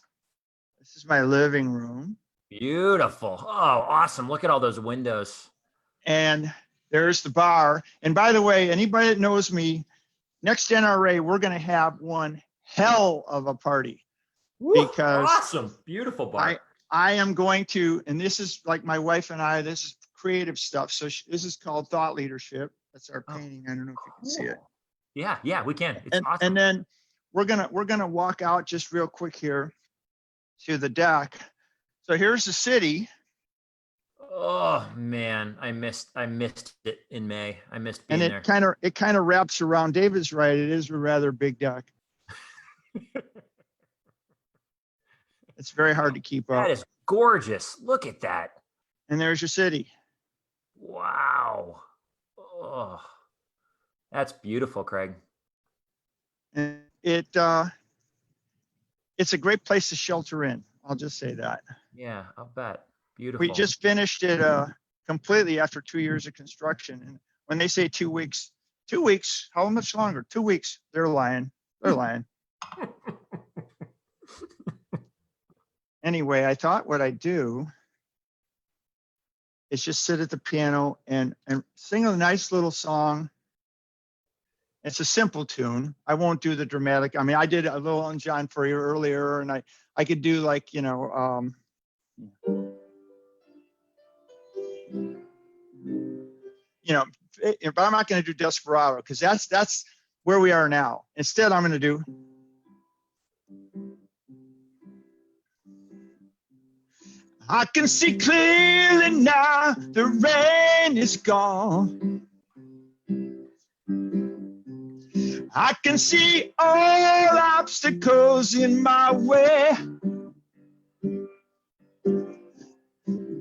[SPEAKER 1] my living room.
[SPEAKER 2] Beautiful. Oh, awesome. Look at all those windows.
[SPEAKER 1] And there's the bar. And by the way, anybody that knows me, next NRA, we're going to have one hell of a party.
[SPEAKER 2] Woo,
[SPEAKER 1] because
[SPEAKER 2] awesome. Beautiful bar.
[SPEAKER 1] I am going to, and this is like my wife and I, this is creative stuff. So this is called Thought Leadership. That's our painting. I don't know if you can see it.
[SPEAKER 2] Yeah, yeah, we can. It's awesome.
[SPEAKER 1] And then we're gonna walk out just real quick here to the deck. So here's the city.
[SPEAKER 2] Oh man, I missed it in May. I missed being
[SPEAKER 1] And
[SPEAKER 2] there.
[SPEAKER 1] it kind of wraps around. David's right. It is a rather big deck. It's very hard to keep up.
[SPEAKER 2] That is gorgeous. Look at that.
[SPEAKER 1] And there's your city.
[SPEAKER 2] Wow. Oh, that's beautiful, Craig.
[SPEAKER 1] And it's a great place to shelter in. I'll just say that.
[SPEAKER 2] Yeah, I'll bet. Beautiful.
[SPEAKER 1] We just finished it completely after 2 years of construction. And when they say 2 weeks, 2 weeks, how much longer? 2 weeks. They're lying. They're lying. Anyway, I thought what I'd do is just sit at the piano and sing a nice little song. It's a simple tune. I won't do the dramatic. I mean, I did a little on John for you earlier, and I could do like, but I'm not going to do Desperado because that's where we are now. Instead, I'm going to do. I can see clearly now, the rain is gone. I can see all obstacles in my way.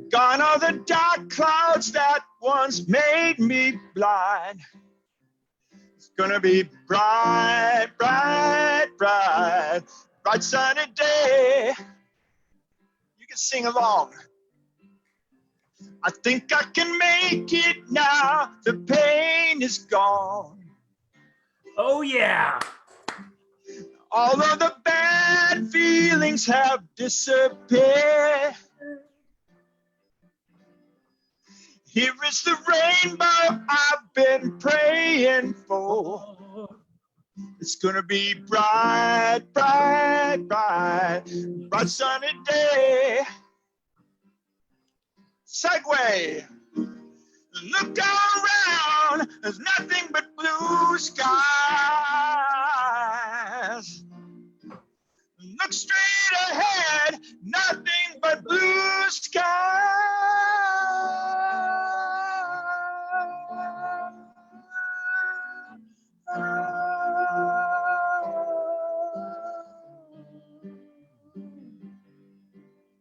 [SPEAKER 1] Gone are the dark clouds that once made me blind. It's gonna be bright, bright, bright, bright sunny day. You can sing along. I think I can make it now. The pain is gone.
[SPEAKER 2] Oh yeah.
[SPEAKER 1] All of the bad feelings have disappeared. Here is the rainbow I've been praying for. It's gonna be bright, bright, bright, bright sunny day. Segway. Look all around, there's nothing but blue skies. Look straight ahead, nothing but blue skies.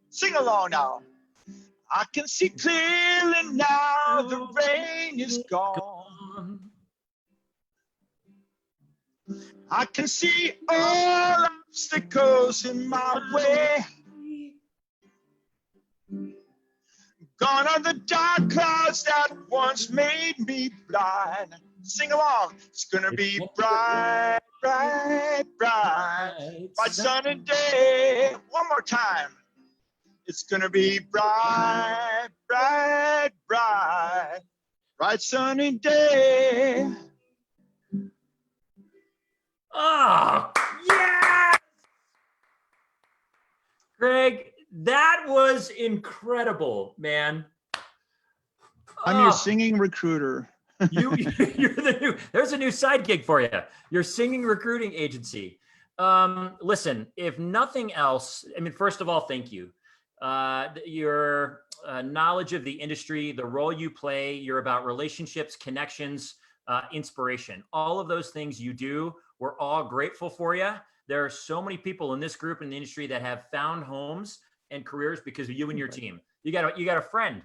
[SPEAKER 1] Sing along now. I can see clearly now, the rain is gone. I can see all obstacles in my way. Gone are the dark clouds that once made me blind. Sing along. It's gonna be bright, bright, bright, bright sunny day. One more time. It's gonna be bright, bright, bright, bright sunny day.
[SPEAKER 2] Oh, yeah! Greg, that was incredible, man.
[SPEAKER 1] I'm your singing recruiter.
[SPEAKER 2] You're there's a new side gig for you. Your singing recruiting agency. Listen, if nothing else, I mean, first of all, thank you. Your knowledge of the industry, the role you play, you're about relationships, connections, inspiration. All of those things you do, we're all grateful for you. There are so many people in this group in the industry that have found homes and careers because of you and your team. You got a friend.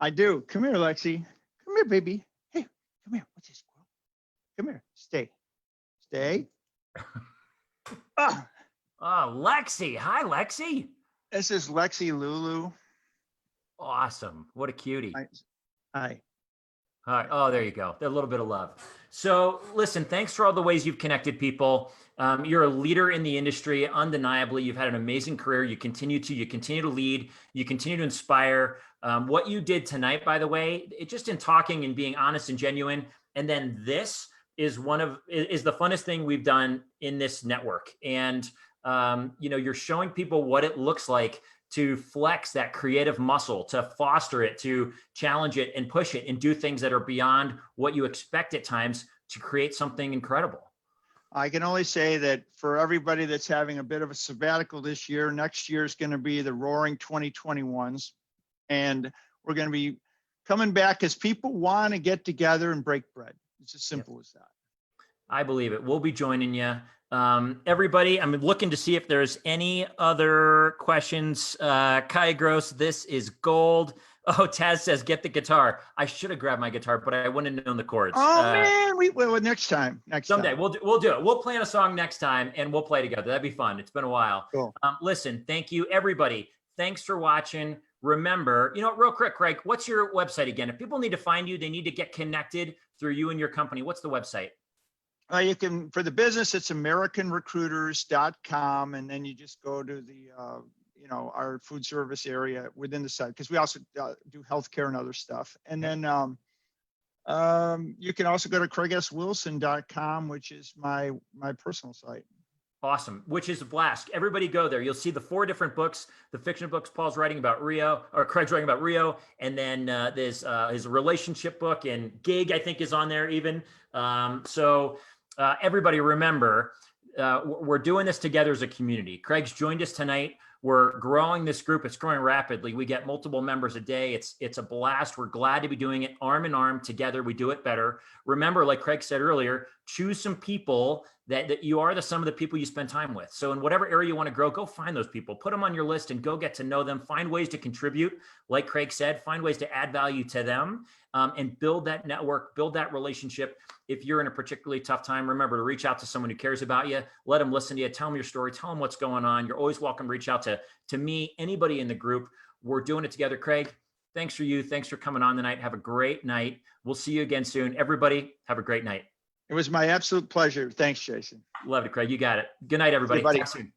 [SPEAKER 1] I do. Come here, Lexi. Come here, baby. Hey, come here. What's this, squirrel? Come here. Stay. Stay.
[SPEAKER 2] Lexi. Hi, Lexi.
[SPEAKER 1] This is Lexi Lulu.
[SPEAKER 2] Awesome. What a cutie.
[SPEAKER 1] Hi.
[SPEAKER 2] Hi. Oh, there you go. A little bit of love. So listen, thanks for all the ways you've connected people. You're a leader in the industry, undeniably. You've had an amazing career. You continue to lead. You continue to inspire. What you did tonight, by the way, it just in talking and being honest and genuine. And then this is the funnest thing we've done in this network. And you're showing people what it looks like to flex that creative muscle, to foster it, to challenge it and push it and do things that are beyond what you expect at times to create something incredible.
[SPEAKER 1] I can only say that for everybody that's having a bit of a sabbatical this year, next year is going to be the roaring 2021s. And we're going to be coming back as people want to get together and break bread. It's as simple as that.
[SPEAKER 2] I believe it. We'll be joining you. Everybody, I'm looking to see if there's any other questions. Kai Gross, this is gold. Oh, Taz says, get the guitar. I should have grabbed my guitar, but I wouldn't have known the chords.
[SPEAKER 1] Oh man, well, next time.
[SPEAKER 2] Someday we'll do it. We'll plan a song next time and we'll play together. That'd be fun. It's been a while.
[SPEAKER 1] Cool.
[SPEAKER 2] Listen, thank you, everybody. Thanks for watching. Remember, real quick, Craig, what's your website again? If people need to find you, they need to get connected through you and your company. What's the website?
[SPEAKER 1] You can, for the business, it's americanrecruiters.com. And then you just go to the, our food service area within the site, because we also do healthcare and other stuff. And then you can also go to craigswilson.com, which is my personal site.
[SPEAKER 2] Awesome, which is a blast. Everybody go there. You'll see the 4 different books, the fiction books Paul's writing about Rio, or Craig's writing about Rio, and then there's his relationship book, and Gig, I think, is on there even. So everybody remember, we're doing this together as a community. Craig's joined us tonight. We're growing this group. It's growing rapidly. We get multiple members a day. It's a blast. We're glad to be doing it arm in arm together. We do it better. Remember, like Craig said earlier, choose some people that you are the sum of the people you spend time with. So in whatever area you want to grow, go find those people, put them on your list and go get to know them. Find ways to contribute. Like Craig said, find ways to add value to them and build that network, build that relationship. If you're in a particularly tough time, remember to reach out to someone who cares about you. Let them listen to you. Tell them your story. Tell them what's going on. You're always welcome to reach out to me, anybody in the group. We're doing it together. Craig, thanks for you. Thanks for coming on tonight. Have a great night. We'll see you again soon. Everybody, have a great night.
[SPEAKER 1] It was my absolute pleasure. Thanks, Jason.
[SPEAKER 2] Love it, Craig. You got it. Good night, everybody.
[SPEAKER 1] Everybody.
[SPEAKER 2] Talk soon.